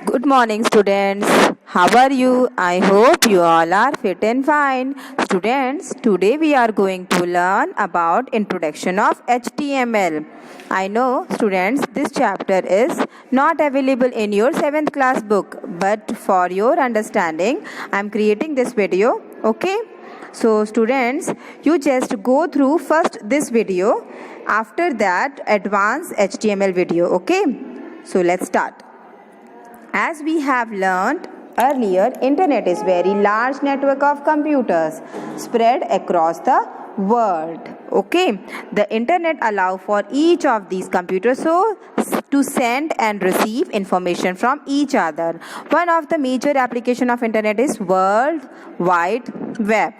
Good morning, students. How are you? I hope you all are fit and fine. Students, today we are going to learn about introduction of HTML. I know, students, this chapter is not available in your 7th class book, but for your understanding, I am creating this video. Okay? So, students, you just go through first this video. After that, advanced HTML video. Okay? So, let's start. As we have learned earlier, internet is very large network of computers spread across the world. Okay, the internet allow for each of these computers to send and receive information from each other. One of the major application of internet is World Wide Web.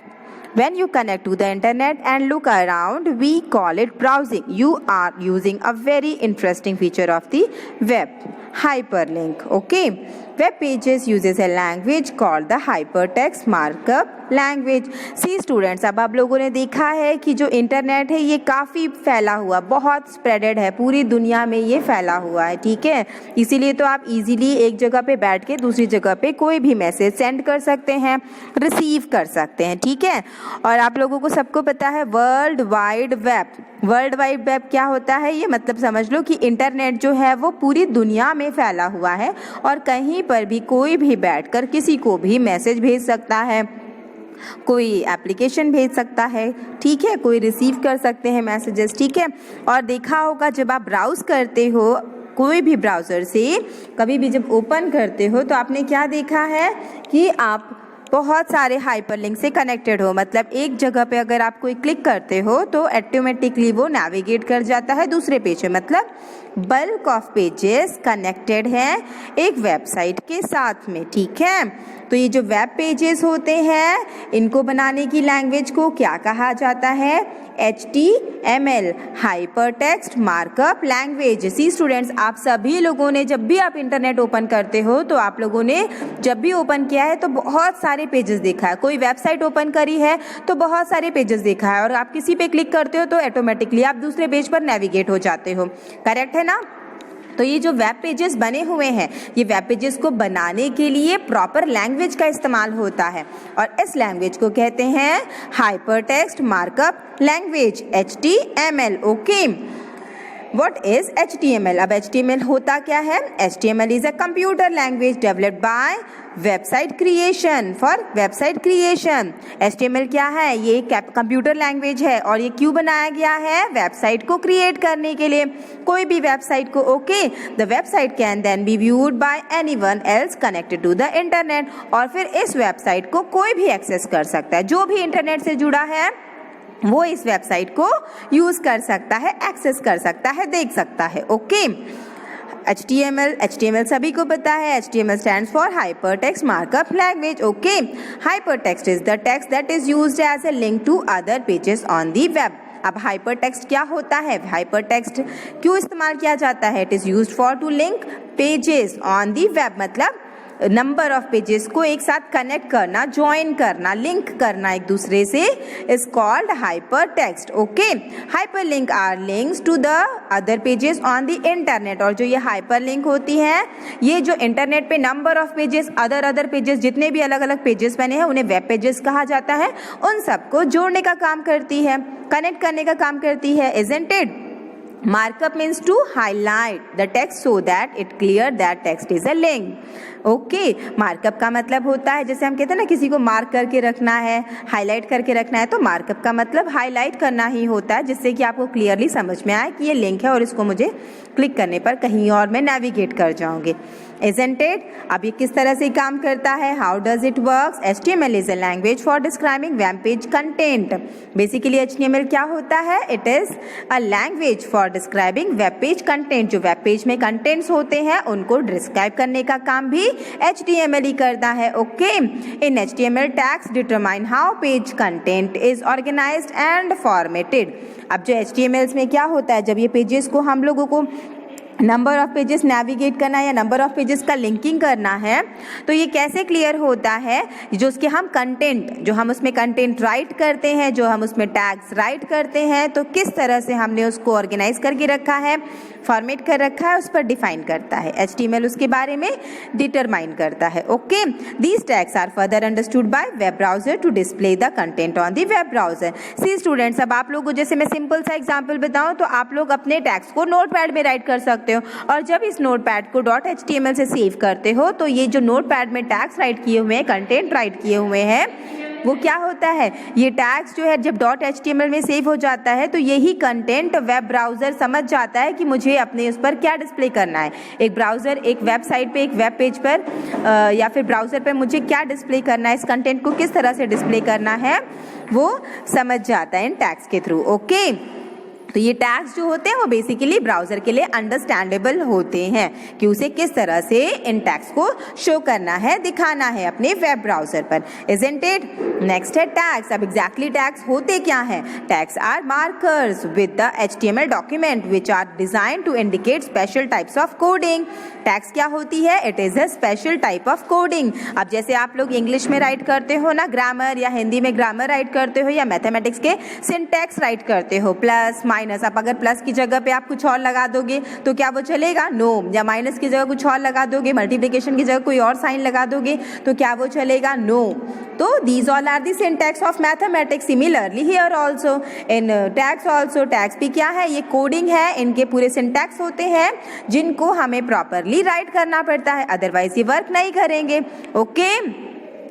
When you connect to the internet and look around, we call it browsing. You are using a very interesting feature of the web, hyperlink. Okay, web pages uses a language called the hypertext markup language. See students, अब आप लोगों ने देखा है कि जो internet है ये काफ़ी फैला हुआ, बहुत स्प्रेडेड है, पूरी दुनिया में ये फैला हुआ है। ठीक है, इसीलिए तो आप इजीली एक जगह पे बैठ के दूसरी जगह पे कोई भी मैसेज सेंड कर सकते हैं, रिसीव कर सकते हैं। ठीक है, और आप लोगों को सबको पता है world wide web. World wide web क्या होता है? ये मतलब समझ लो कि इंटरनेट जो है वो पूरी दुनिया में फैला हुआ है और कहीं पर भी कोई भी बैठकर किसी को भी मैसेज भेज सकता है, कोई एप्लीकेशन भेज सकता है। ठीक है, कोई रिसीव कर सकते हैं मैसेजेस। ठीक है, और देखा होगा जब आप ब्राउज करते हो कोई भी ब्राउज़र से, कभी भी जब ओपन करते हो तो आपने क्या देखा है कि आप बहुत सारे हाइपरलिंक से कनेक्टेड हो। मतलब एक जगह पे अगर आप कोई क्लिक करते हो तो ऑटोमेटिकली वो नेविगेट कर जाता है दूसरे पेज पे। मतलब बल्क ऑफ पेजेस कनेक्टेड हैं एक वेबसाइट के साथ में। ठीक है, तो ये जो वेब पेजेस होते हैं इनको बनाने की लैंग्वेज को क्या कहा जाता है? HTML, hypertext markup language. See students, आप सभी लोगों ने जब भी आप इंटरनेट ओपन करते हो तो आप लोगों ने जब भी ओपन किया है तो बहुत सारे पेजेस देखा है। कोई वेबसाइट ओपन करी है तो बहुत सारे पेजेस देखा है और आप किसी पे क्लिक करते हो तो ऑटोमेटिकली आप दूसरे पेज पर नेविगेट हो जाते हो। करेक्ट है ना? तो ये जो वेब पेजेस बने हुए हैं, ये वेब पेजेस को बनाने के लिए प्रॉपर लैंग्वेज का इस्तेमाल होता है और इस लैंग्वेज को कहते हैं hypertext markup language, HTML। Okay, What is HTML? अब HTML होता क्या है? HTML is a computer language developed by website creation for website creation। HTML क्या है? ये कंप्यूटर लैंग्वेज है और ये क्यों बनाया गया है? वेबसाइट को क्रिएट करने के लिए, कोई भी वेबसाइट को। Okay, the website can then be viewed by anyone else connected to the internet. और फिर इस वेबसाइट को कोई भी एक्सेस कर सकता है, जो भी इंटरनेट से जुड़ा है वो इस वेबसाइट को यूज कर सकता है, एक्सेस कर सकता है, देख सकता है। ओके, HTML सभी को पता है। HTML stands for hypertext markup language। Okay, hypertext is the text that is used as a link to other pages on the web। अब हाइपरटेक्स्ट क्या होता है? हाइपरटेक्स्ट क्यों इस्तेमाल किया जाता है? It is used for to link pages on the web. मतलब नंबर ऑफ पेजेस को एक साथ कनेक्ट करना, ज्वाइन करना, लिंक करना एक दूसरे से is called hypertext. Okay, hyperlink are links to the other pages on the internet. और जो ये हाइपरलिंक होती है, ये जो इंटरनेट पे number of pages, other pages, जितने भी अलग अलग पेजेस बने हैं उन्हें वेब पेजेस कहा जाता है। उन सबको जोड़ने का काम करती है, कनेक्ट करने का काम करती है। Isn't it? Markup means to highlight the text so that it clear that text is a link। Okay, markup का मतलब होता है, जैसे हम कहते हैं ना किसी को मार्क करके रखना है, हाईलाइट करके रखना है, तो मार्कअप का मतलब हाईलाइट करना ही होता है जिससे कि आपको क्लियरली समझ में आए कि ये लिंक है और इसको मुझे क्लिक करने पर कहीं और मैं नेविगेट कर जाऊंगी। Isn't it? अब ये किस तरह से काम करता है? How does it works? HTML is a language for describing web page content। Basically HTML क्या होता है? It is a language for describing web page content। जो वेब पेज में कंटेंट्स होते हैं उनको डिस्क्राइब करने का काम भी HTML ही करता है। Okay, in HTML tags determine how page content is organized and formatted। अब जो HTML में क्या होता है, जब ये पेजेस को हम लोगों को नंबर ऑफ पेजेस नेविगेट करना है या नंबर ऑफ पेजेस का लिंकिंग करना है, तो ये कैसे क्लियर होता है? जो उसके हम कंटेंट, जो हम उसमें कंटेंट राइट करते हैं, जो हम उसमें टैग्स राइट करते हैं, तो किस तरह से हमने उसको ऑर्गेनाइज करके रखा है, फॉर्मेट कर रखा है उस पर डिफाइन करता है, HTML उसके बारे में डिटरमाइन करता है। Okay, these tags are further understood by web browser to display the content on the web browser. See students, अब आप लोगों को जैसे मैं सिंपल सा एग्जांपल बताऊं तो आप लोग अपने टैग्स को नोटपैड में राइट कर सकते हो, और जब इस नोटपैड को .html से सेव करते हो तो ये जो नोटपैड में टैग्स राइट किए हुए हैं, कंटेंट राइट किए हुए हैं, वो क्या होता है, ये टैग्स जो है जब .html में सेव हो जाता है तो यही कंटेंट वेब ब्राउज़र समझ जाता है कि मुझे अपने उस पर क्या डिस्प्ले करना है। एक ब्राउज़र एक वेबसाइट पे, एक वेब पेज पर या फिर ब्राउज़र पे मुझे क्या डिस्प्ले करना है, इस कंटेंट को किस तरह से डिस्प्ले करना है, वो समझ जाता है इन टैग्स के थ्रू। ओके, तो ये टैग्स जो होते हैं वो बेसिकली ब्राउजर के लिए अंडरस्टैंडेबल होते हैं कि उसे किस तरह से इन टैग्स को शो करना है, दिखाना है अपने वेब ब्राउजर पर। Isn't it? नेक्स्ट है टैग्स। अब एग्जैक्टली टैग्स होते क्या हैं? Tags are markers with the HTML document which are design to indicate special types of coding. Tags क्या होती है? It is a special type of coding. अब जैसे आप लोग इंग्लिश में राइट करते हो ना ग्रामर, या हिंदी में ग्रामर राइट करते हो, या मैथमेटिक्स के सिंटैक्स राइट करते हो, प्लस माइनस। आप अगर प्लस की जगह पे आप कुछ और लगा दोगे तो क्या वो चलेगा? नो। या माइनस की जगह कुछ और लगा दोगे, मल्टीप्लिकेशन की जगह कोई और साइन लगा दोगे तो क्या वो चलेगा? नो। तो these all are the syntax of mathematics. Similarly here also in tags also, tags भी क्या है? ये कोडिंग है, इनके पूरे सिंटैक्स होते हैं जिनको हमें प्रॉपरली राइट करना पड़ता है, अदरवाइज ये वर्क नहीं करेंगे। Okay,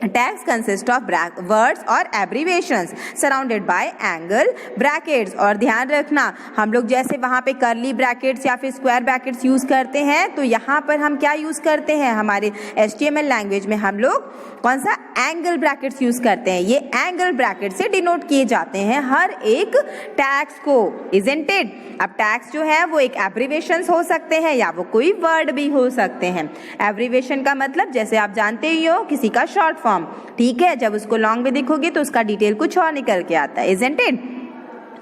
tags consist of words और abbreviations surrounded by angle brackets. और ध्यान रखना, हम लोग जैसे वहाँ पे करली ब्रैकेट्स या फिर स्क्वायर ब्रैकेट्स यूज करते हैं, तो यहाँ पर हम क्या यूज करते हैं? हमारे HTML लैंग्वेज में हम लोग कौन सा? एंगल ब्रैकेट्स यूज करते हैं। ये एंगल ब्रैकेट से डिनोट किए जाते हैं हर एक टैग्स को। Isn't it? अब टैग्स जो है वो एक एब्रीवेशंस हो सकते हैं या वो कोई वर्ड भी हो सकते हैं। एब्रीवेशन का मतलब जैसे आप जानते ही हो, किसी का शॉर्ट फॉर्म, ठीक है, जब उसको लॉन्ग में देखोगे तो उसका डिटेल कुछ और निकल के आता है। Isn't it?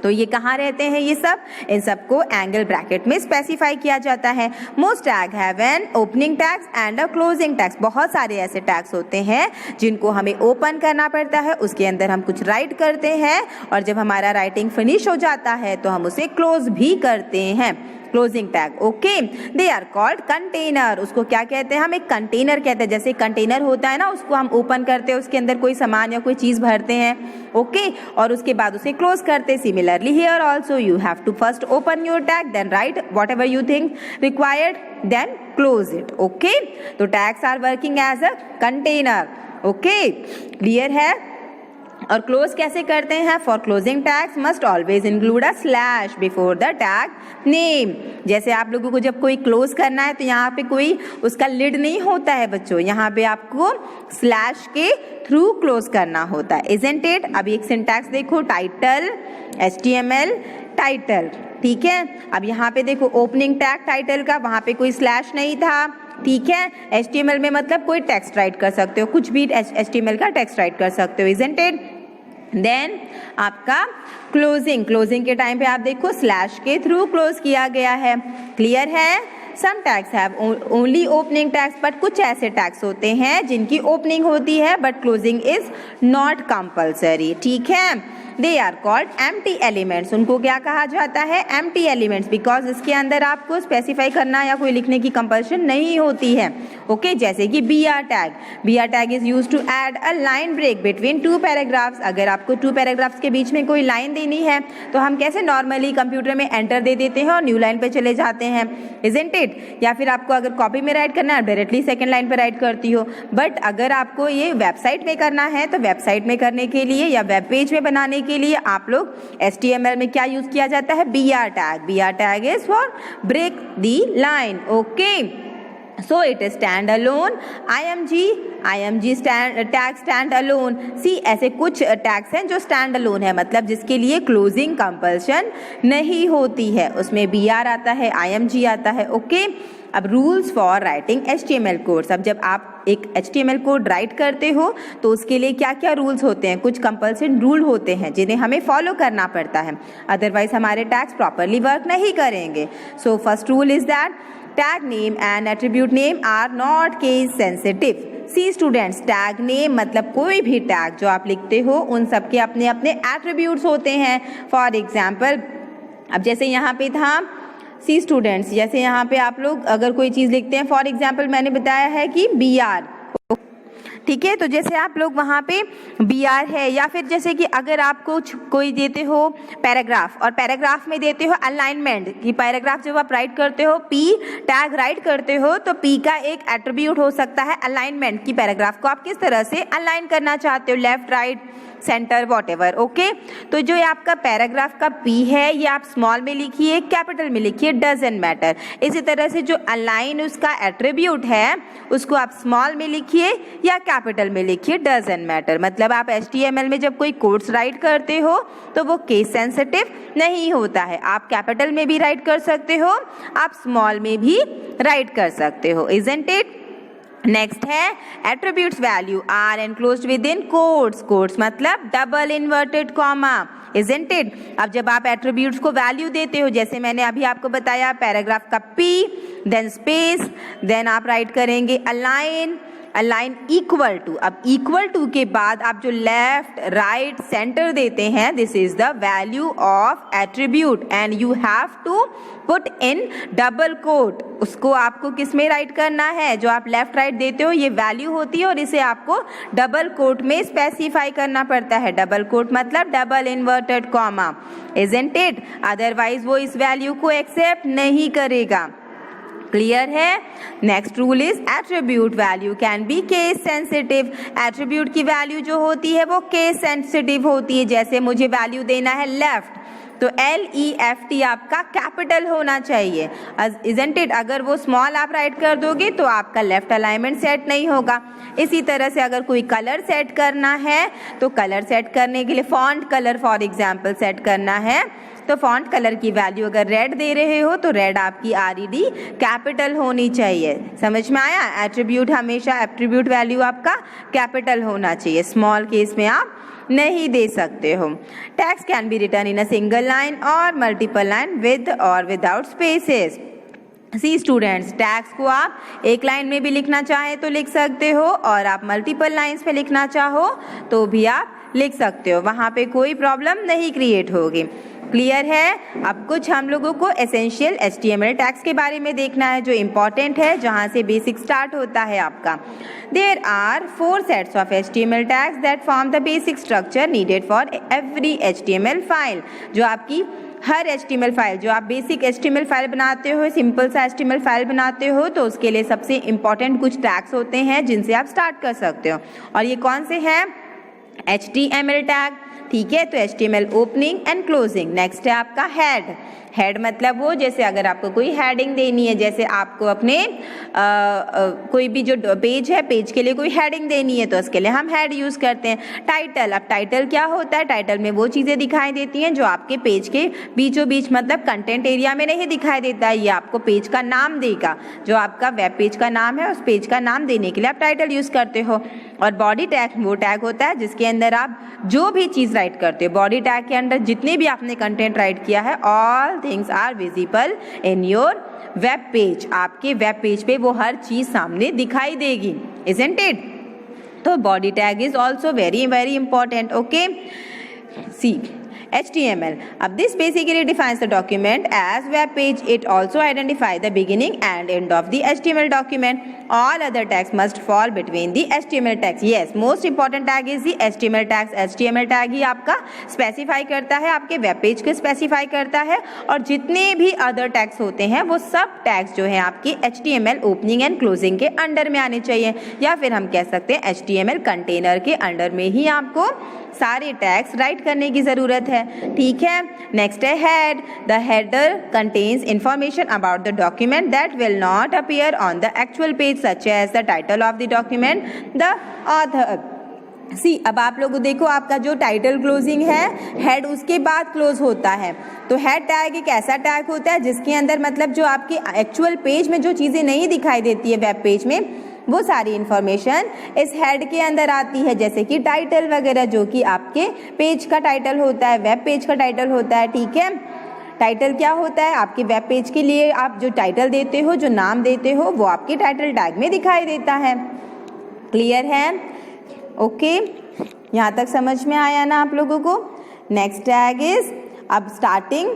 तो ये कहाँ रहते हैं ये सब? इन सबको एंगल ब्रैकेट में स्पेसिफाई किया जाता है। Most tag have an opening tags and a closing tags. बहुत सारे ऐसे टैग्स होते हैं जिनको हमें ओपन करना पड़ता है, उसके अंदर हम कुछ राइट करते हैं, और जब हमारा राइटिंग फिनिश हो जाता है तो हम उसे क्लोज भी करते हैं, closing tag. Okay, they are called container. उसको क्या कहते हैं? हम एक कंटेनर कहते हैं। जैसे कंटेनर होता है ना, उसको हम ओपन करते हैं, उसके अंदर कोई सामान या कोई चीज भरते हैं, ओके, और उसके बाद उसे क्लोज करते हैं। Similarly here also you have to first open your tag, then write whatever you think required, then close it. Okay, तो tags are working as a container. Okay, clear है? और close कैसे करते हैं? For closing tags must always include a slash before the tag name. जैसे आप लोगों को जब कोई क्लोज करना है तो यहाँ पे कोई उसका लिड नहीं होता है बच्चों, यहाँ पे आपको स्लैश के थ्रू क्लोज करना होता है। Isn't it? अभी एक सिंटैक्स देखो, टाइटल HTML टाइटल, ठीक है। अब यहाँ पे देखो ओपनिंग टैग टाइटल का, वहाँ पे कोई स्लैश नहीं था, ठीक है। HTML में मतलब कोई टेक्स्ट राइट कर सकते हो, कुछ भी HTML का टेक्स्ट राइट कर सकते हो। Isn't it? देन आपका क्लोजिंग के टाइम पे आप देखो स्लैश के थ्रू क्लोज किया गया है। क्लियर है? Some tags have only opening tags, but कुछ ऐसे टैग्स होते हैं जिनकी ओपनिंग होती है but closing is not compulsory, ठीक है। They are called empty elements. उनको क्या कहा जाता है? एम्प्टी एलिमेंट्स, बिकॉज इसके अंदर आपको स्पेसिफाई करना या कोई लिखने की कंपल्शन नहीं होती है। ओके, जैसे कि BR tag is use to add a line break between two paragraphs. अगर आपको टू पैराग्राफ्स के बीच में कोई लाइन देनी है तो हम कैसे नॉर्मली कंप्यूटर में एंटर दे देते हैं और न्यू लाइन पे चले जाते हैं, इजंट इट? या फिर आपको अगर कॉपी में राइट करना है डायरेक्टली सेकंड लाइन पे राइट करती हो, बट अगर आपको ये वेबसाइट में करना है तो वेबसाइट में करने के लिए या वेब पेज में बनाने के लिए आप लोग HTML में क्या यूज किया जाता है? BR tag is for break the line. Okay, so it is stand alone, IMG tag stand alone. See ऐसे कुछ टैग्स हैं जो स्टैंड अलोन है, मतलब जिसके लिए क्लोजिंग कंपल्शन नहीं होती है, उसमें BR आता है, IMG आता है। ओके, अब rules for writing HTML codes. अब जब आप एक HTML कोड राइट करते हो तो उसके लिए क्या क्या रूल्स होते हैं? कुछ कंपल्सन रूल होते हैं जिन्हें हमें फॉलो करना पड़ता है, अदरवाइज हमारे टैग्स प्रॉपरली वर्क नहीं करेंगे। So first rule is that tag name and attribute name are not case sensitive. See students, tag name मतलब कोई भी टैग जो आप लिखते हो उन सबके अपने अपने एट्रीब्यूट्स होते हैं। फॉर एग्जाम्पल, अब जैसे यहाँ पे था सी स्टूडेंट्स, जैसे यहाँ पे आप लोग अगर कोई चीज़ लिखते हैं, फॉर एग्जाम्पल मैंने बताया है कि BR, ठीक है, तो जैसे आप लोग वहाँ पे BR है, या फिर जैसे कि अगर आप कुछ कोई देते हो पैराग्राफ और पैराग्राफ में देते हो अलाइनमेंट, कि पैराग्राफ जब आप राइट करते हो P टैग राइट करते हो, तो P का एक एट्रीब्यूट हो सकता है अलाइनमेंट, कि पैराग्राफ को आप किस तरह से अलाइन करना चाहते हो, left right centre whatever. Okay, तो जो आपका पैराग्राफ का P है ये आप स्मॉल में लिखिए, कैपिटल में लिखिए, डजंट मैटर। इसी तरह से जो अलाइन उसका एट्रीब्यूट है उसको आप स्मॉल में लिखिए या कैपिटल में लिखिए, डजंट मैटर। मतलब आप HTML में जब कोई कोड्स राइट करते हो तो वो केस सेंसिटिव नहीं होता है, आप कैपिटल में भी राइट कर सकते हो, आप स्मॉल में भी राइट कर सकते हो, इजंट इट। नेक्स्ट है attributes value are enclosed within quotes, quotes मतलब double inverted comma, isn't it. अब जब आप एट्रीब्यूट्स को वैल्यू देते हो, जैसे मैंने अभी आपको बताया पैराग्राफ का P, देन स्पेस, देन आप राइट करेंगे अलाइन, अलाइन इक्वल टू। अब इक्वल टू के बाद आप जो लेफ्ट राइट सेंटर देते हैं, this is the value of attribute and you have to put in double quote. उसको आपको किस में राइट करना है, जो आप लेफ्ट राइट देते हो ये वैल्यू होती है और इसे आपको डबल कोट में स्पेसिफाई करना पड़ता है। डबल कोट मतलब double inverted comma, isn't it, otherwise वो इस वैल्यू को एक्सेप्ट नहीं करेगा। क्लियर है। Next rule is attribute value can be case sensitive. Attribute की वैल्यू जो होती है वो केस सेंसिटिव होती है। जैसे मुझे वैल्यू देना है लेफ्ट, तो LEFT आपका कैपिटल होना चाहिए, इजंट इट। अगर वो स्मॉल आप राइट कर दोगे तो आपका लेफ्ट अलाइनमेंट सेट नहीं होगा। इसी तरह से अगर कोई कलर सेट करना है तो कलर सेट करने के लिए font colour for example set करना है, तो फॉन्ट कलर की वैल्यू अगर रेड दे रहे हो तो रेड आपकी RED कैपिटल होनी चाहिए। समझ में आया। एट्रीब्यूट हमेशा एट्रीब्यूट वैल्यू आपका कैपिटल होना चाहिए, स्मॉल केस में आप नहीं दे सकते हो। Tags can be written in a single line और मल्टीपल लाइन विद और without spaces. See students, tags को आप एक लाइन में भी लिखना चाहे तो लिख सकते हो और आप मल्टीपल लाइन्स पे लिखना चाहो तो भी आप लिख सकते हो, वहाँ पे कोई प्रॉब्लम नहीं क्रिएट होगी। क्लियर है। अब कुछ हम लोगों को एसेंशियल HTML टैग्स के बारे में देखना है जो इम्पॉर्टेंट है, जहाँ से बेसिक स्टार्ट होता है आपका। There are 4 sets of HTML tags that form the basic structure needed for every HTML file. जो आपकी हर HTML फाइल, जो आप बेसिक HTML फाइल बनाते हो, सिंपल सा HTML फाइल बनाते हो, तो उसके लिए सबसे इम्पॉर्टेंट कुछ टैग्स होते हैं जिनसे आप स्टार्ट कर सकते हो। और ये कौन से हैं? HTML टैग, ठीक है, तो HTML opening and closing. Next है आपका हेड। हेड मतलब वो, जैसे अगर आपको कोई हेडिंग देनी है, जैसे आपको अपने कोई भी जो पेज है, पेज के लिए कोई हेडिंग देनी है तो उसके लिए हम हेड यूज़ करते हैं। टाइटल, अब टाइटल क्या होता है? टाइटल में वो चीज़ें दिखाई देती हैं जो आपके पेज के बीचों बीच मतलब कंटेंट एरिया में नहीं दिखाई देता है, ये आपको पेज का नाम देगा। जो आपका वेब पेज का नाम है उस पेज का नाम देने के लिए आप टाइटल यूज़ करते हो। और बॉडी टैग वो टैग होता है जिसके अंदर आप जो भी चीज़ राइट करते हो, बॉडी टैग के अंदर जितने भी आपने कंटेंट राइट किया है, all things are visible in your web page. आपके वेब पेज पे वो हर चीज सामने दिखाई देगी, इजंट इट। तो body tag is also very very important. Okay, see HTML. This basically defines the document as web page. It also identifies the beginning and end of the HTML document. All other tags must fall between the HTML tags. Yes, most important tag is the HTML tags. HTML tag ही आपका specify करता है, आपके web page को specify करता है, और जितने भी other tags होते हैं वो सब tags जो हैं आपकी HTML opening and closing के अंडर में आने चाहिए, या फिर हम कह सकते हैं HTML कंटेनर के अंडर में ही आपको सारे टैग्स राइट करने की ज़रूरत है। ठीक है। नेक्स्ट है head. The header contains information about the document that will not appear on the actual page, such as the title of the document, the author. See, अब आप लोग देखो, आपका जो टाइटल क्लोजिंग है, हेड उसके बाद क्लोज होता है। तो हेड टैग एक ऐसा टैग होता है जिसके अंदर मतलब जो आपके एक्चुअल पेज में जो चीज़ें नहीं दिखाई देती है वेब पेज में, वो सारी इंफॉर्मेशन इस हेड के अंदर आती है, जैसे कि टाइटल वगैरह, जो कि आपके पेज का टाइटल होता है, वेब पेज का टाइटल होता है। ठीक है। टाइटल क्या होता है? आपके वेब पेज के लिए आप जो टाइटल देते हो, जो नाम देते हो, वो आपके टाइटल टैग में दिखाई देता है। क्लियर है? ओके, यहाँ तक समझ में आया ना आप लोगों को? नेक्स्ट टैग इज अब स्टार्टिंग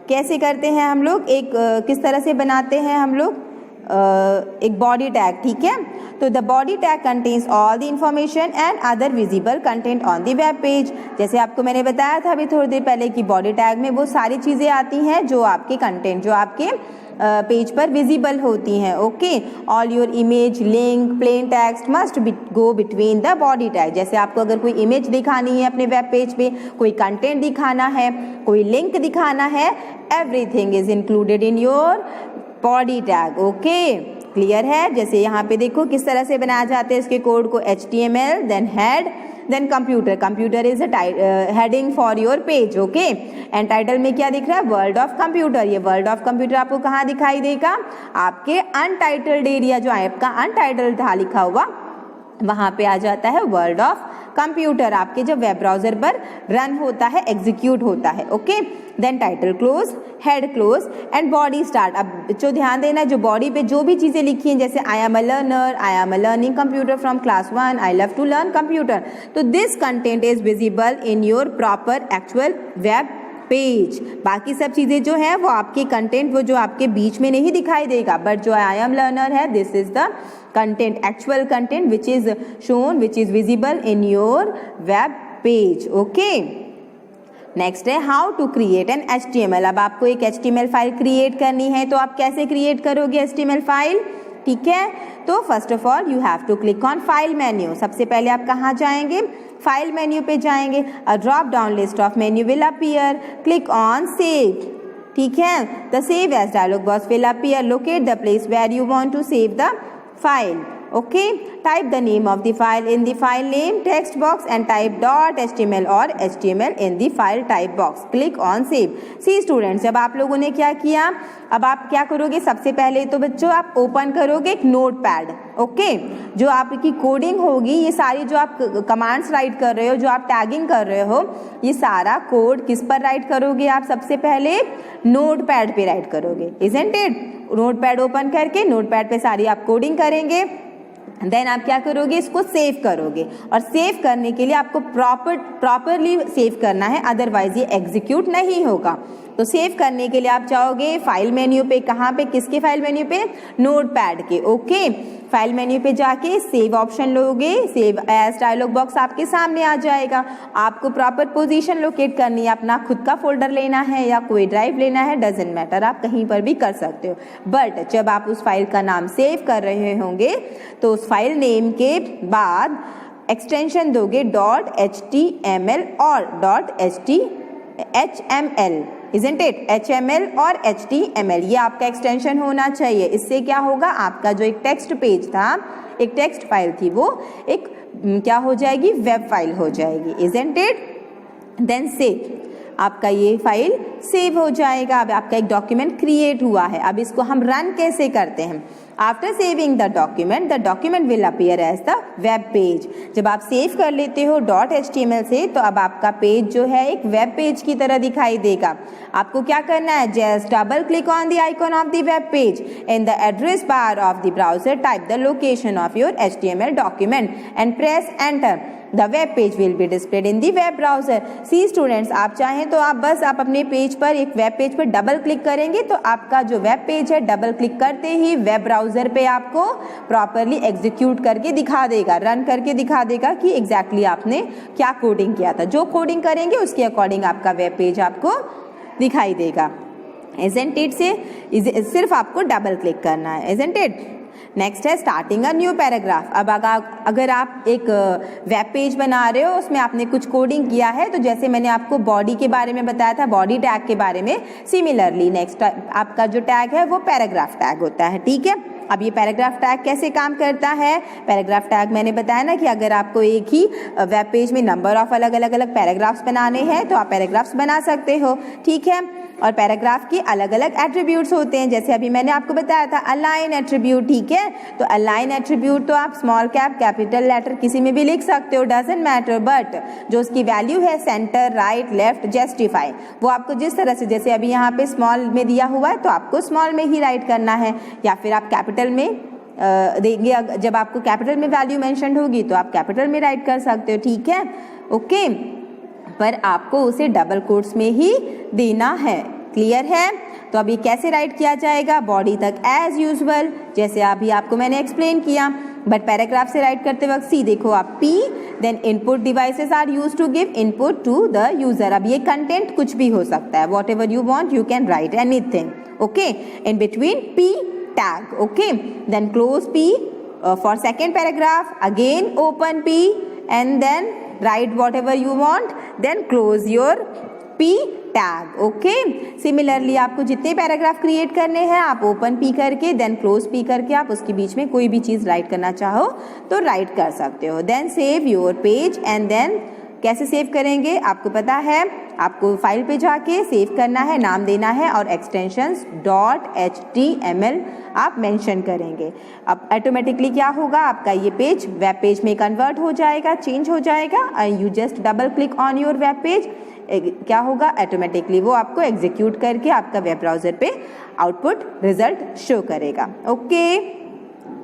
कैसे करते हैं हम लोग, एक किस तरह से बनाते हैं हम लोग एक बॉडी टैग, ठीक है। तो the body tag contains all the information and other visible content on the web page. जैसे आपको मैंने बताया था अभी थोड़ी देर पहले कि बॉडी टैग में वो सारी चीज़ें आती हैं जो आपके कंटेंट, जो आपके पेज पर विजिबल होती हैं। Okay, all your image, link, plain text must go between the body tag. जैसे आपको अगर कोई इमेज दिखानी है अपने वेब पेज पे, कोई कंटेंट दिखाना है, कोई लिंक दिखाना है, everything is included in your body tag. Okay, clear है। जैसे यहाँ पे देखो किस तरह से बनाया जाता है इसके कोड को, HTML, then head, then computer. Computer is heading for your page. Okay, and title में क्या दिख रहा है, वर्ल्ड ऑफ कंप्यूटर। ये वर्ल्ड ऑफ कंप्यूटर आपको कहाँ दिखाई देगा, आपके अनटाइटल्ड एरिया, जो आपका अनटाइटल्ड था लिखा हुआ, वहाँ पे आ जाता है वर्ल्ड ऑफ कंप्यूटर, आपके जब वेब ब्राउजर पर रन होता है, एग्जीक्यूट होता है। Okay, then title close, head close and body start. अब जो ध्यान देना है, जो बॉडी पे जो भी चीज़ें लिखी हैं, जैसे I am a learner, I am a learning computer from class 1, I love to learn computer, तो this content is visible in your proper actual web page. बाकी सब चीज़ें जो है वो आपके कंटेंट, वो जो आपके बीच में नहीं दिखाई देगा, बट जो आई एम लर्नर है, this is the content, actual content which is shown, which is visible in your web page. Okay, next है how to create an HTML। अब आपको एक HTML फाइल क्रिएट करनी है, तो आप कैसे क्रिएट करोगे HTML फाइल, ठीक है। तो first of all you have to click on file menu. सबसे पहले आप कहाँ जाएंगे, फाइल मेन्यू पे जाएंगे। A drop down list of menu will appear, click on save, ठीक है। The save as dialog box will appear, locate the place where you want to save the file. Okay, type the name of the file in the file name text box and type .html or HTML in the file type box. Click on save. See students, जब आप लोगों ने क्या किया, अब आप क्या करोगे, सबसे पहले तो बच्चों आप ओपन करोगे एक नोटपैड। ओके, जो आपकी कोडिंग होगी, ये सारी जो आप कमांड्स राइट कर रहे हो, जो आप टैगिंग कर रहे हो, ये सारा कोड किस पर राइट करोगे आप, सबसे पहले नोटपैड पे राइट करोगे, इजंट इट। नोटपैड ओपन करके नोटपैड पे सारी आप कोडिंग करेंगे, देन आप क्या करोगे, इसको सेव करोगे। और सेव करने के लिए आपको प्रॉपरली सेव करना है, अदरवाइज ये एग्जीक्यूट नहीं होगा। तो सेव करने के लिए आप जाओगे फाइल मेन्यू पे, कहाँ पे, किसके फाइल मेन्यू पे, नोटपैड के। ओके, फाइल मेन्यू पे जाके सेव ऑप्शन लोगे, सेव एज डायलॉग बॉक्स आपके सामने आ जाएगा। आपको प्रॉपर पोजीशन लोकेट करनी है, अपना खुद का फोल्डर लेना है या कोई ड्राइव लेना है, डजेंट मैटर, आप कहीं पर भी कर सकते हो। बट जब आप उस फाइल का नाम सेव कर रहे होंगे तो उस फाइल नेम के बाद एक्सटेंशन दोगे .html और .html, isn't it? HML और HTML, ये आपका एक्सटेंशन होना चाहिए। इससे क्या होगा, आपका जो एक टेक्स्ट पेज था, एक टेक्स्ट फाइल थी, वो एक क्या हो जाएगी, वेब फाइल हो जाएगी, isn't it? Then save, आपका ये फाइल सेव हो जाएगा। अब आपका एक डॉक्यूमेंट क्रिएट हुआ है। अब इसको हम रन कैसे करते हैं, after saving the document will appear as the web page. जब आप सेव कर लेते हो .html से, तो अब आपका पेज जो है एक वेब पेज की तरह दिखाई देगा। आपको क्या करना है, just double click on the icon of the web page, in the address bar of the browser type the location of your HTML document and press enter. The web page will be displayed in the web browser. See students, आप चाहें तो आप अपने page पर, एक web page पर double click करेंगे तो आपका जो वेब पेज है, डबल क्लिक करते ही वेब ब्राउजर पे आपको प्रॉपरली एग्जीक्यूट करके दिखा देगा, रन करके दिखा देगा कि एग्जैक्टली आपने क्या कोडिंग किया था। जो कोडिंग करेंगे उसके अकॉर्डिंग आपका वेब पेज आपको दिखाई देगा, isn't it? से सिर्फ आपको डबल क्लिक करना है, isn't it? नेक्स्ट है स्टार्टिंग अ न्यू पैराग्राफ। अब अगर आप एक वेब पेज बना रहे हो, उसमें आपने कुछ कोडिंग किया है, तो जैसे मैंने आपको बॉडी के बारे में बताया था, बॉडी टैग के बारे में, सिमिलरली नेक्स्ट आपका जो टैग है वो पैराग्राफ टैग होता है, ठीक है। अब ये पैराग्राफ टैग कैसे काम करता है, पैराग्राफ टैग मैंने बताया ना कि अगर आपको एक ही वेब पेज में नंबर ऑफ अलग अलग पैराग्राफ्स बनाने हैं तो आप पैराग्राफ्स बना सकते हो, ठीक है। और पैराग्राफ के अलग अलग एट्रीब्यूट्स होते हैं, जैसे अभी मैंने आपको बताया था अलाइन एट्रीब्यूट, ठीक है। तो अलाइन एट्रीब्यूट तो आप स्मॉल कैप, कैपिटल लेटर किसी में भी लिख सकते हो, डजंट मैटर, बट जो उसकी वैल्यू है सेंटर, राइट, लेफ्ट, जस्टिफाई, वो आपको जिस तरह से, जैसे अभी यहाँ पे स्मॉल में दिया हुआ है तो आपको स्मॉल में ही राइट करना है, या फिर आप कैपिटल में देंगे, जब आपको कैपिटल में वैल्यू मेंशन होगी तो आप कैपिटल में राइट कर सकते हो, ठीक है, ओके। पर आपको उसे डबल कोट्स में ही देना है, क्लियर है? तो अभी कैसे राइट किया जाएगा? बॉडी तक एज यूजुअल, जैसे अभी आपको मैंने एक्सप्लेन किया, बट पैराग्राफ से राइट करते वक्त सी देखो आप P, then input devices are use to give input to the user. अब ये कंटेंट कुछ भी हो सकता है, whatever you want you can write anything, okay, in between P tag, okay, then close P for second paragraph, again open P and then write whatever you want, then close your P tag, okay. Similarly आपको जितने paragraph create करने हैं आप open P करके then close P करके आप उसके बीच में कोई भी चीज़ राइट करना चाहो तो राइट कर सकते हो। Then save your page and then कैसे सेव करेंगे आपको पता है, आपको फाइल पे जाके सेव करना है, नाम देना है और एक्सटेंशंस .html आप मेंशन करेंगे। अब ऑटोमेटिकली क्या होगा, आपका ये पेज वेब पेज में कन्वर्ट हो जाएगा, चेंज हो जाएगा। You just double click on your web page, क्या होगा ऑटोमेटिकली वो आपको एग्जीक्यूट करके आपका वेब ब्राउजर पे आउटपुट रिजल्ट शो करेगा, ओके,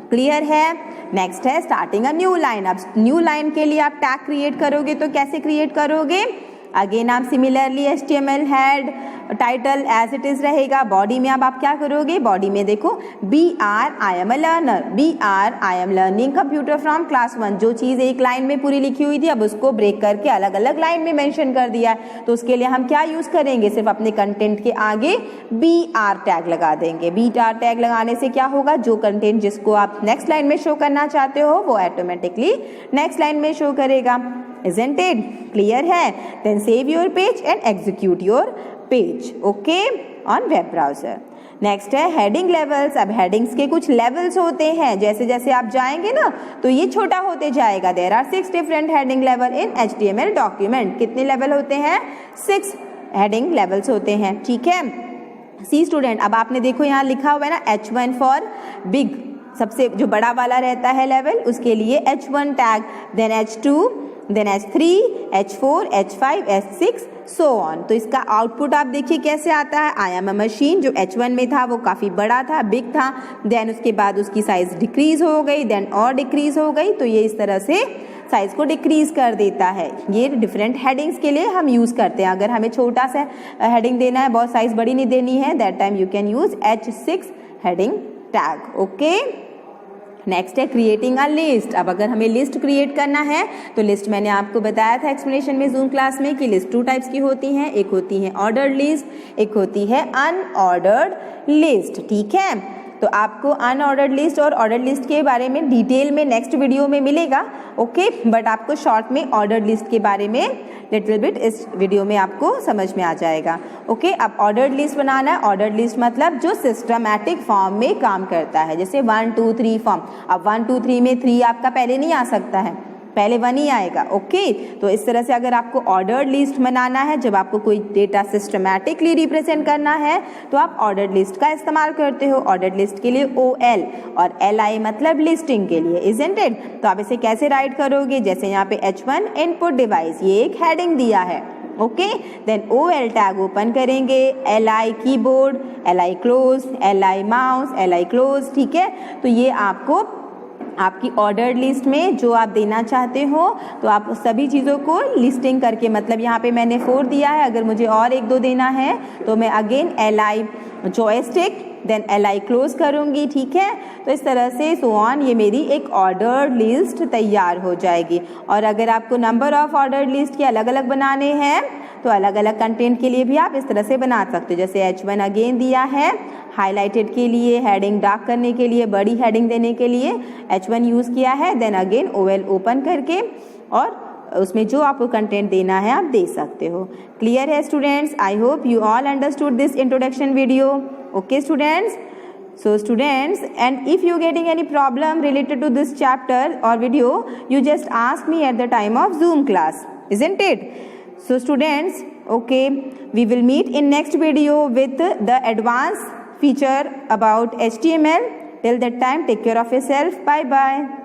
क्लियर है। नेक्स्ट है स्टार्टिंग अ न्यू लाइन। अब न्यू लाइन के लिए आप टैग क्रिएट करोगे तो कैसे क्रिएट करोगे? अगेन आप similarly HTML head title as it is रहेगा। बॉडी में अब आप क्या करोगे? बॉडी में देखो BR I am a learner, BR I am learning computer from class 1। जो चीज़ एक लाइन में पूरी लिखी हुई थी अब उसको ब्रेक करके अलग अलग लाइन में मेंशन कर दिया है, तो उसके लिए हम क्या यूज़ करेंगे? सिर्फ अपने कंटेंट के आगे BR टैग लगा देंगे। BR टैग लगाने से क्या होगा, जो कंटेंट जिसको आप नेक्स्ट लाइन में शो करना चाहते हो वो ऑटोमेटिकली नेक्स्ट लाइन में शो करेगा। Isn't it? क्लियर है? Then save your page and execute your page, okay, on web browser. Next है हेडिंग लेवल्स। अब हेडिंग्स के कुछ लेवल्स होते हैं, जैसे जैसे आप जाएंगे ना तो ये छोटा होते जाएगा। There are 6 different heading level in HTML document. कितने लेवल होते हैं? 6 हेडिंग लेवल्स होते हैं, ठीक है। सी स्टूडेंट, अब आपने देखो यहाँ लिखा हुआ है ना H1 फॉर बिग, सबसे जो बड़ा वाला रहता है लेवल उसके लिए H1 tag, then H2, then H3, H4, H5, H6 so on. तो इसका आउटपुट आप देखिए कैसे आता है। आई एम अ मशीन जो H1 में था वो काफ़ी बड़ा था, बिग था, देन उसके बाद उसकी साइज डिक्रीज हो गई, देन और डिक्रीज हो गई, तो ये इस तरह से साइज को डिक्रीज कर देता है। ये डिफरेंट हेडिंग्स के लिए हम यूज़ करते हैं। अगर हमें छोटा सा हेडिंग देना है, बहुत साइज बड़ी नहीं देनी है, that time you can use H6 heading tag, okay. Next है क्रिएटिंग अ लिस्ट। अब अगर हमें लिस्ट क्रिएट करना है तो लिस्ट मैंने आपको बताया था एक्सप्लेनेशन में जूम क्लास में कि लिस्ट 2 टाइप्स की होती हैं, एक होती है ऑर्डर्ड लिस्ट, एक होती है अनऑर्डर्ड लिस्ट, ठीक है। तो आपको अनऑर्डर्ड लिस्ट और ऑर्डर्ड लिस्ट के बारे में डिटेल में नेक्स्ट वीडियो में मिलेगा, ओके, बट आपको शॉर्ट में ऑर्डर्ड लिस्ट के बारे में लिटिल बिट इस वीडियो में आपको समझ में आ जाएगा, ओके। अब ऑर्डर्ड लिस्ट बनाना है। ऑर्डर्ड लिस्ट मतलब जो सिस्टमैटिक फॉर्म में काम करता है, जैसे 1 2 3 फॉर्म। अब 1 2 3 में 3 आपका पहले नहीं आ सकता है, पहले 1 ही आएगा, ओके। तो इस तरह से अगर आपको ऑर्डर्ड लिस्ट बनाना है, जब आपको कोई डेटा सिस्टमैटिकली रिप्रेजेंट करना है तो आप ऑर्डर्ड लिस्ट का इस्तेमाल करते हो। ऑर्डर्ड लिस्ट के लिए OL और LI मतलब लिस्टिंग के लिए, इजंट इट। तो आप इसे कैसे राइट करोगे? जैसे यहाँ पे H1 इनपुट डिवाइस, ये एक हेडिंग दिया है, okay, then OL tag open करेंगे, LI keyboard, LI close, LI mouse, LI close, ठीक है। तो ये आपको आपकी ऑर्डर्ड लिस्ट में जो आप देना चाहते हो तो आप सभी चीज़ों को लिस्टिंग करके, मतलब यहाँ पे मैंने 4 दिया है, अगर मुझे और 1-2 देना है तो मैं again LI joystick then LI close करूँगी, ठीक है। तो इस तरह से सो ऑन ये मेरी एक ऑर्डर्ड लिस्ट तैयार हो जाएगी। और अगर आपको नंबर ऑफ ऑर्डर्ड लिस्ट के अलग अलग बनाने हैं तो अलग अलग कंटेंट के लिए भी आप इस तरह से बना सकते हो। जैसे H1 अगेन दिया है हाईलाइटेड के लिए, हेडिंग डार्क करने के लिए, बड़ी हेडिंग देने के लिए H1 यूज़ किया है, देन अगेन OL ओपन करके और उसमें जो आपको कंटेंट देना है आप दे सकते हो। क्लियर है students? I hope you all understood this introduction video, okay students. So students, and if you getting any problem related to this chapter or video, you just ask me at the time of Zoom class, isn't it? So students, okay, we will meet in next video with the advanced feature about HTML. Till that time, take care of yourself. Bye bye.